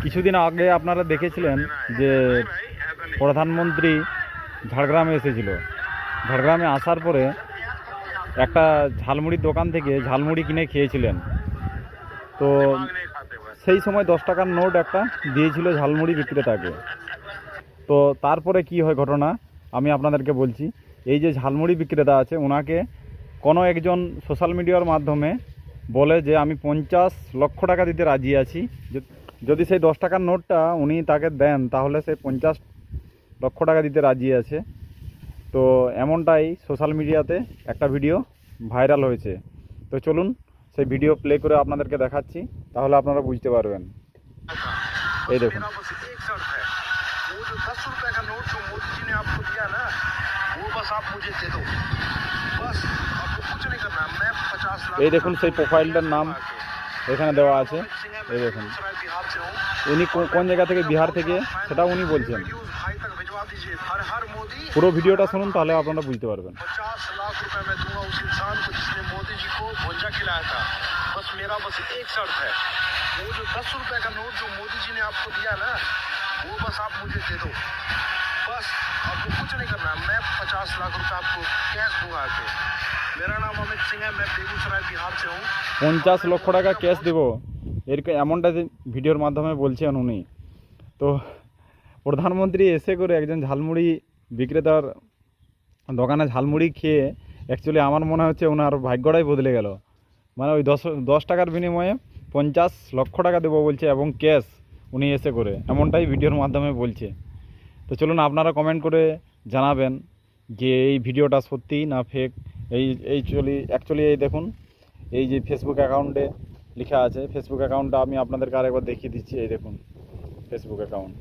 কিছুদিন আগে আপনারা দেখেছিলেন যে প্রধানমন্ত্রী ঝাড়গ্রামে এসেছিল। ঝাড়গ্রামে আসার পরে একটা ঝালমুড়ির দোকান থেকে ঝালমুড়ি কিনে খেয়েছিলেন। তো সেই সময় 10 টাকার নোট একটা দিয়েছিল ঝালমুড়ি বিক্রেতাকে। তো তারপরে কি হয় ঘটনা আমি আপনাদেরকে বলছি। এই যে ঝালমুড়ি বিক্রেতা আছে ওনাকে কোনো একজন সোশ্যাল মিডিয়ার মাধ্যমে বলে যে আমি 50 লক্ষ টাকা দিতে রাজি আছি, যদি সেই 10 টাকার নোটটা উনি তাকে দেন তাহলে সে 50 লক্ষ টাকা দিতে রাজি আছে। তো এমনটাই সোশ্যাল মিডিয়াতে একটা ভিডিও ভাইরাল হয়েছে। তো চলুন সেই ভিডিও প্লে করে আপনাদেরকে দেখাচ্ছি, তাহলে আপনারা বুঝতে পারবেন। এই দেখুন, এই দেখুন সেই প্রোফাইলটার নাম এখানে দেওয়া আছে। এই দেখুন উনি কোন জায়গা থেকে, বিহার থেকে সেটা উনি বলছেন। পুরো ভিডিওটা শুনুন তাহলে আপনারা বুঝতে পারবেন। 50 लाख रुपए मैं दूंगा उस इंसान को जिसने मोदी जी को भुंजा खिलाया था। बस मेरा एक शर्त है, वो जो 10 रुपए का नोट जो मोदी जी ने आपको दिया ना, वो बस आप मुझे दे दो। बस आपको कुछ नहीं करना, मैं 50 लाख रुपए आपको कैश दूंगा आके। मेरा नाम अमित सिंह है, मैं बेगूसराय बिहार से हूँ। 50 লক্ষ টাকা ক্যাশ দেব, এমনটা ভিডিওর মাধ্যমে বলছেন উনি। তো প্রধানমন্ত্রী এসে করে একজন ঝালমুড়ি বিক্রেতার দোকানে ঝালমুড়ি খেয়ে অ্যাকচুয়ালি আমার মনে হচ্ছে ওনার ভাগ্যটাই বদলে গেল। মানে ওই 10 টাকার বিনিময়ে 50 লক্ষ টাকা দেবো বলছে এবং ক্যাশ উনি এসে করে, এমনটাই ভিডিওর মাধ্যমে বলছে। তো চলুন আপনারা কমেন্ট করে জানাবেন যে এই ভিডিওটা সত্যি না ফেক। অ্যাকচুয়ালি এই দেখুন, এই যে ফেসবুক অ্যাকাউন্টে লেখা আছে, ফেসবুক অ্যাকাউন্টটা আমি আপনাদেরকে আরেকবার দেখিয়ে দিচ্ছি। এই দেখুন ফেসবুক অ্যাকাউন্ট।